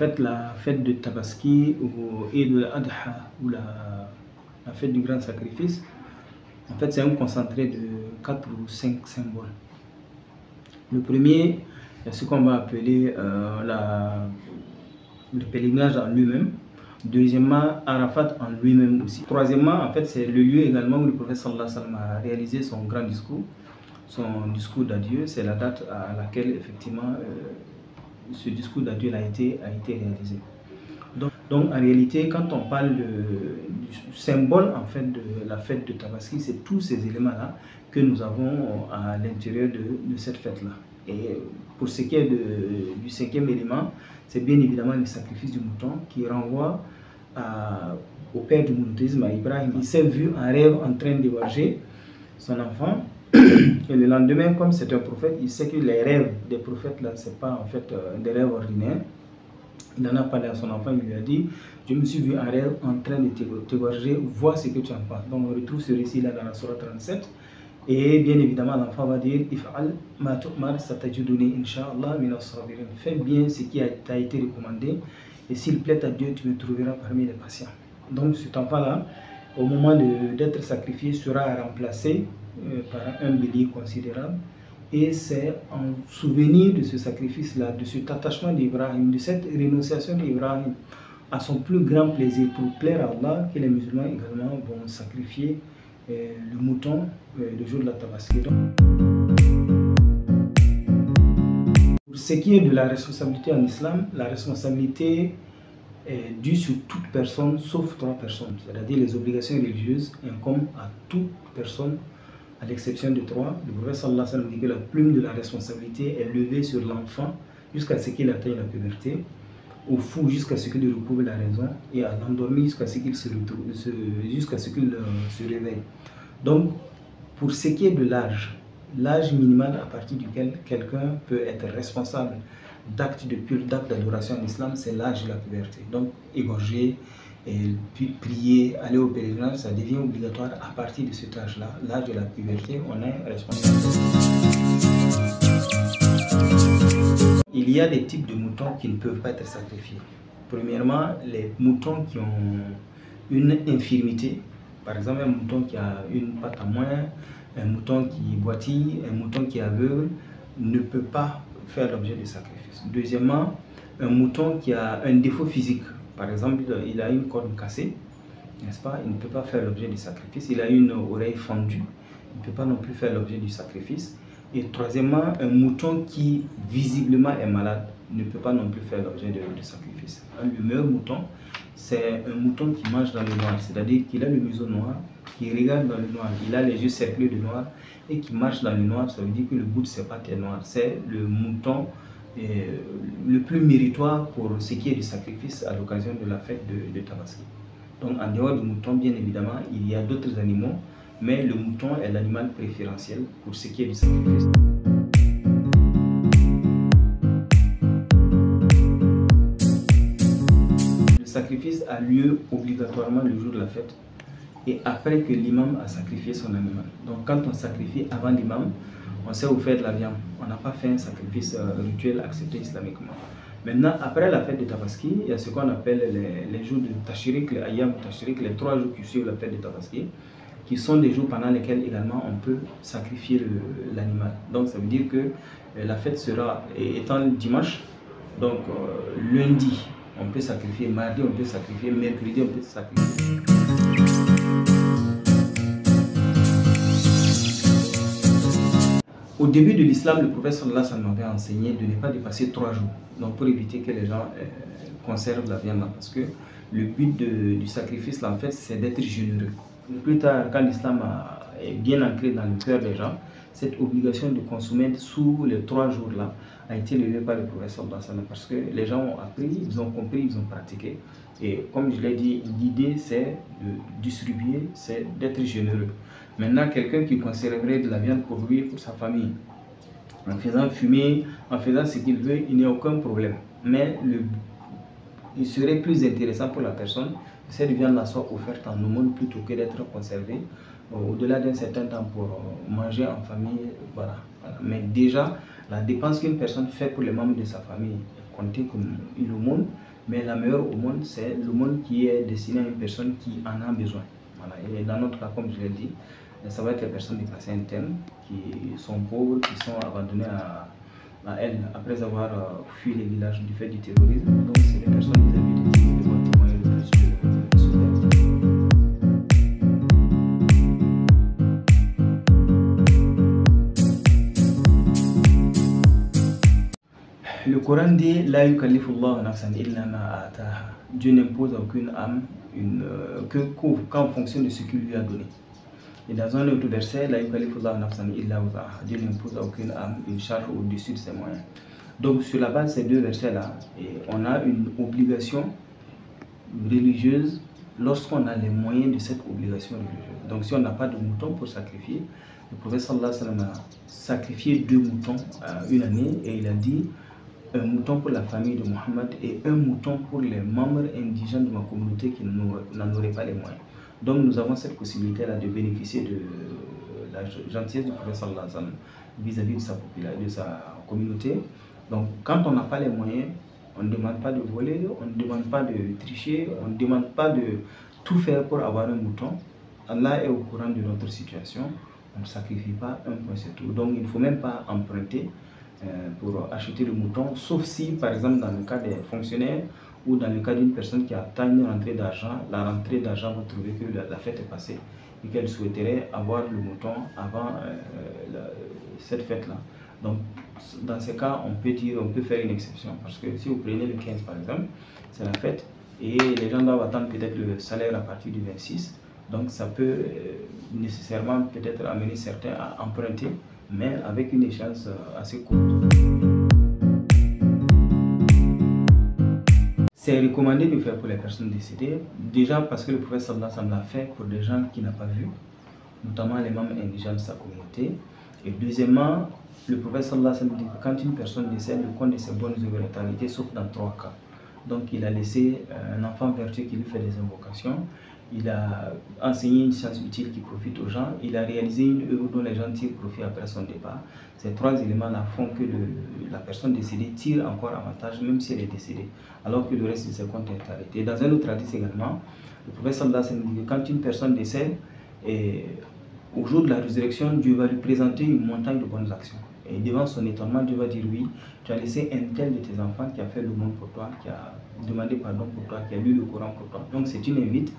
fait, la fête de Tabaski et de l'Adha, ou la fête du grand sacrifice, en fait, c'est un concentré de 4 ou 5 symboles. Le premier, c'est ce qu'on va appeler le pèlerinage en lui-même. Deuxièmement, Arafat en lui-même aussi. Troisièmement, en fait, c'est le lieu également où le prophète sallallahu alayhi wa sallam a réalisé son grand discours, son discours d'adieu. C'est la date à laquelle, effectivement, ce discours d'adieu a été réalisé. Donc, en réalité, quand on parle du symbole en fait, de la fête de Tabaski, c'est tous ces éléments-là que nous avons à l'intérieur de cette fête-là. Et pour ce qui est du cinquième élément, c'est bien évidemment le sacrifice du mouton qui renvoie au père du monothéisme, à Ibrahim. Il s'est vu en rêve en train d'égorger son enfant. Et le lendemain, comme c'est un prophète, il sait que les rêves des prophètes, là, ce n'est pas en fait des rêves ordinaires. Il en a parlé à son enfant, il lui a dit, je me suis vu en rêve en train de t'égorger, vois ce que tu en penses. Donc on retrouve ce récit-là dans la Sourate 37. Et bien évidemment, l'enfant va dire, If'al ma tu'mar satajiduni insha'Allah min as-sabirin. Fais bien ce qui t'a été recommandé, et s'il plaît à Dieu, tu me trouveras parmi les patients. Donc cet enfant-là, au moment d'être sacrifié, sera remplacé par un bélier considérable. Et c'est en souvenir de ce sacrifice-là, de cet attachement d'Ibrahim, de cette rénonciation d'Ibrahim à son plus grand plaisir pour plaire à Allah, que les musulmans également vont sacrifier le mouton le jour de la Tabaski. Pour ce qui est de la responsabilité en islam, la responsabilité est due sur toute personne sauf 3 personnes, c'est-à-dire les obligations religieuses incombent à toute personne à l'exception de 3. Le prophète sallallahu alayhi wa sallam dit que la plume de la responsabilité est levée sur l'enfant jusqu'à ce qu'il atteigne la puberté, au fou jusqu'à ce qu'il retrouve la raison, et à l'endormi jusqu'à ce qu'il se réveille. Donc, pour ce qui est de l'âge minimal à partir duquel quelqu'un peut être responsable d'actes de culte, d'actes d'adoration en islam, c'est l'âge de la puberté. Donc, égorger, et puis prier, aller au pèlerinage, ça devient obligatoire à partir de cet âge-là, l'âge de la puberté, on est responsable. Il y a des types de moutons qui ne peuvent pas être sacrifiés. Premièrement, les moutons qui ont une infirmité, par exemple un mouton qui a une patte en moins, un mouton qui boitille, un mouton qui est aveugle, ne peut pas faire l'objet de sacrifice. Deuxièmement, un mouton qui a un défaut physique, par exemple, il a une corne cassée, n'est-ce pas? Il ne peut pas faire l'objet du sacrifice. Il a une oreille fendue, il ne peut pas non plus faire l'objet du sacrifice. Et troisièmement, un mouton qui visiblement est malade ne peut pas non plus faire l'objet de sacrifice. Le meilleur mouton, c'est un mouton qui mange dans le noir, c'est-à-dire qu'il a le museau noir, qui regarde dans le noir, il a les yeux cerclés de noir et qui marche dans le noir. Ça veut dire que le bout de ses pattes est noir. C'est le mouton le plus méritoire pour ce qui est du sacrifice à l'occasion de la fête de Tabaski. Donc en dehors du mouton, bien évidemment, il y a d'autres animaux, mais le mouton est l'animal préférentiel pour ce qui est du sacrifice. Le sacrifice a lieu obligatoirement le jour de la fête et après que l'imam a sacrifié son animal. Donc quand on sacrifie avant l'imam, on sait où faire de la viande. On n'a pas fait un sacrifice rituel accepté islamiquement. Maintenant, après la fête de Tabaski, il y a ce qu'on appelle les jours de Tashriq, les Ayyam Tashriq, les 3 jours qui suivent la fête de Tabaski, qui sont des jours pendant lesquels également on peut sacrifier l'animal. Donc ça veut dire que la fête sera, étant dimanche, donc lundi on peut sacrifier, mardi on peut sacrifier, mercredi on peut sacrifier. Au début de l'islam, le prophète sallallahu alayhi wa sallam avait enseigné de ne pas dépasser 3 jours, donc pour éviter que les gens conservent la viande là, parce que le but du sacrifice là, en fait, c'est d'être généreux. Plus tard, quand l'islam est bien ancré dans le cœur des gens, cette obligation de consommer sous les 3 jours là a été levée par le prophète sallallahu alayhi wa sallam, parce que les gens ont appris, ils ont compris, ils ont pratiqué. Et comme je l'ai dit, l'idée c'est de distribuer, c'est d'être généreux. Maintenant, quelqu'un qui conserverait de la viande pour lui, pour sa famille, en faisant fumer, en faisant ce qu'il veut, il n'y a aucun problème. Mais il serait plus intéressant pour la personne que cette viande-là soit offerte en aumône plutôt que d'être conservée au-delà d'un certain temps pour manger en famille. Voilà. Mais déjà, la dépense qu'une personne fait pour les membres de sa famille est comptée comme une aumône. Mais la meilleure aumône, c'est l'aumône qui est destinée à une personne qui en a besoin. Voilà. Et dans notre cas, comme je l'ai dit, ça va être les personnes déplacées internes qui sont pauvres, qui sont abandonnées à elles après avoir fui les villages du fait du terrorisme. Donc c'est les personnes vis-à-vis de qui nous devons témoigner le plus de solidarité. Le Coran dit La yukallifullahu nafsan illa ma ataha. Dieu n'impose à aucune âme qu'en fonction de ce qu'il lui a donné. Et dans un autre verset, La yukallifullahu nafsan illa wusaha. Dieu n'impose à aucune âme une charge au-dessus de ses moyens. Donc sur la base de ces deux versets-là, on a une obligation religieuse lorsqu'on a les moyens de cette obligation religieuse. Donc si on n'a pas de moutons pour sacrifier, le prophète sallallahu alayhi wa sallam a sacrifié 2 moutons une année et il a dit un mouton pour la famille de Mohammed et un mouton pour les membres indigènes de ma communauté qui n'en auraient pas les moyens. Donc nous avons cette possibilité-là de bénéficier de la gentillesse du prophète sallallahu alayhi wa sallam vis-à-vis de sa population, de sa communauté. Donc quand on n'a pas les moyens, on ne demande pas de voler, on ne demande pas de tricher, on ne demande pas de tout faire pour avoir un mouton. Allah est au courant de notre situation, on ne sacrifie pas un point, c'est tout. Donc il ne faut même pas emprunter pour acheter le mouton, sauf si par exemple dans le cas des fonctionnaires ou dans le cas d'une personne qui attend une rentrée d'argent, la rentrée d'argent va trouver que la fête est passée et qu'elle souhaiterait avoir le mouton avant cette fête-là. Donc dans ce cas, on peut faire une exception parce que si vous prenez le 15 par exemple, c'est la fête et les gens doivent attendre peut-être le salaire à partir du 26. Donc ça peut nécessairement peut-être amener certains à emprunter, mais avec une échéance assez courte. C'est recommandé de faire pour les personnes décédées, déjà parce que le prophète sallallahu alayhi wa sallam l'a fait pour des gens qui n'ont pas vu, notamment les membres indigènes de sa communauté. Et deuxièmement, le prophète sallallahu alayhi wa sallam dit que quand une personne décède, le compte de ses bonnes œuvres est arrêté, sauf dans 3 cas. Donc il a laissé un enfant vertueux qui lui fait des invocations, il a enseigné une science utile qui profite aux gens, il a réalisé une œuvre dont les gens tirent profit après son départ. Ces 3 éléments-là font que la personne décédée tire encore avantage, même si elle est décédée, alors que le reste de ses comptes est arrêté. Dans un autre hadith également, le prophète sallallahu alayhi wa sallam dit que quand une personne décède, au jour de la résurrection, Dieu va lui présenter une montagne de bonnes actions. Et devant son étonnement, Dieu va dire oui, tu as laissé un tel de tes enfants qui a fait le monde pour toi, qui a demandé pardon pour toi, qui a lu le Coran pour toi. Donc c'est une invite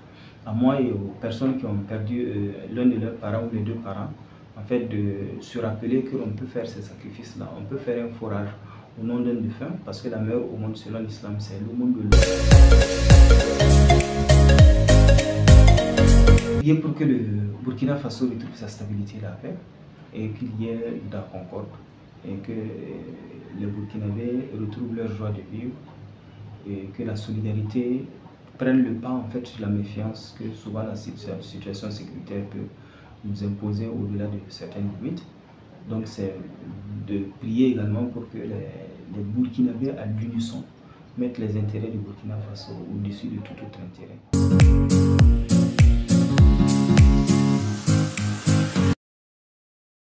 à moi et aux personnes qui ont perdu l'un de leurs parents ou les 2 parents, en fait de se rappeler qu'on peut faire ces sacrifices-là, on peut faire un forage au nom d'un défunt, parce que la meilleure au monde selon l'islam, c'est le monde de l'eau. Priez pour que le Burkina Faso retrouve sa stabilité et la paix, et qu'il y ait de la concorde, et que les Burkinabés retrouvent leur joie de vivre, et que la solidarité prenne le pas en fait sur la méfiance que souvent la situation sécuritaire peut nous imposer au-delà de certaines limites. Donc c'est de prier également pour que les Burkinabés à l'unisson mettent les intérêts du Burkina Faso au-dessus de tout autre intérêt.